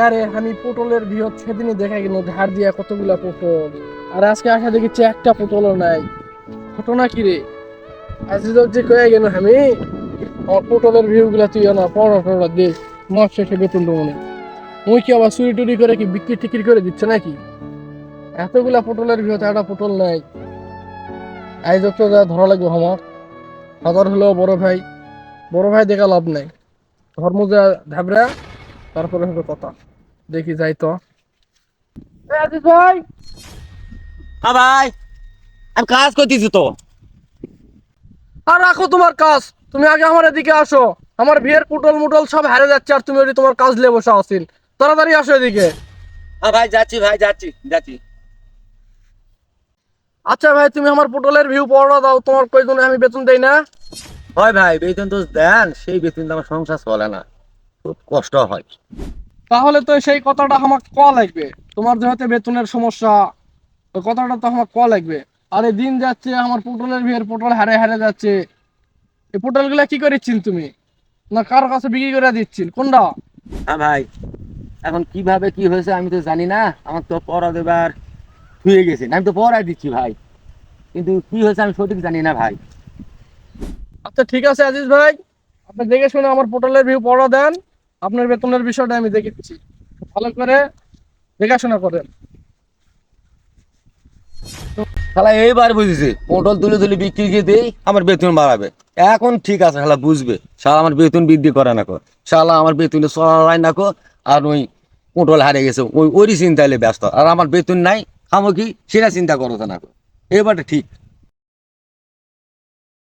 আরে আমি পটলের বৃহৎ সেদিনই দেখা গেল ধার দিয়া কতগুলা পটল, আর আজকে আসা দেখেছি একটা পটলও নাই। ঘটনা কি রে? আজ যে কয়ে গেল আমি আমার পটলের ভিউ গুলা তুই না পড়া টড়া দে, মাস শেষে বেতন দেবো না। মুই কি আবার চুরি টুরি করে কি বিক্রি টিক্রি করে দিচ্ছে নাকি? এতগুলা পটলের ভিতরে একটা পটল নাই। আজ তো যা ধরা লাগবে আমার, হাজার হলেও বড় ভাই, বড় ভাই দেখা লাভ নাই। ধর্ম যা ঝাবড়া, তারপরে হবে কথা। দেখি যাই তো। এ আজিজ ভাই, হ্যাঁ ভাই, আমি কাজ করতেছি তো। আর রাখো তোমার কাজ, তুমি আগে আমার এদিকে আসো। আমার বিয়ের পুটল মুটল সব হারে যাচ্ছে, আর তুমি ওই তোমার কাজ নিয়ে বসে আছেন। তাড়াতাড়ি আসো এদিকে। হ্যাঁ ভাই, যাচ্ছি ভাই, যাচ্ছি যাচ্ছি। আচ্ছা ভাই, তুমি আমার পটলের ভিউ পড়া দাও, তোমার কয়জনে আমি বেতন দেই না। হয় ভাই, বেতন তো দেন, সেই বেতন তো আমার সংসার চলে না, খুব কষ্ট হয়। তাহলে তো সেই কথাটা আমাকে কয়া লাগবে। তোমার যেহেতু বেতনের সমস্যা, ওই কথাটা তো আমার কয়া লাগবে। আরে দিন যাচ্ছে, আমার পটলের ভিড়, পটল হারে হারে যাচ্ছে। এই পটল গুলা কি করেছিন তুমি, না কার কাছে বিক্রি করে দিচ্ছেন কোনটা? হ্যাঁ ভাই, এখন কিভাবে কি হয়েছে আমি তো জানি না। আমার তো পড়া দেবার হয়ে গেছে, আমি তো পড়াই দিচ্ছি ভাই, কিন্তু কি হয়েছে আমি সঠিক জানি না ভাই। আচ্ছা ঠিক আছে আজিজ ভাই, আপনি দেখে শুনে আমার পটলের ভিউ পড়া দেন। আপনার বেতনের বিষয়টা আমি দেখেছি, ভালো করে দেখাশোনা করেন। শালা এইবার বুঝেছি, পটল তুলে তুলে বিক্রি দিয়ে দেই, আমার বেতন বাড়াবে। এখন ঠিক আছে, শালা বুঝবে। শালা আমার বেতন বৃদ্ধি করে না কো, শালা আমার বেতনে চড়াই না কো। আর ওই পটল হারে গেছে ওই ওরই চিন্তাইলে ব্যস্ত, আর আমার বেতন নাই, খামো কি সেটা চিন্তা করো না কো। এবারটা ঠিক।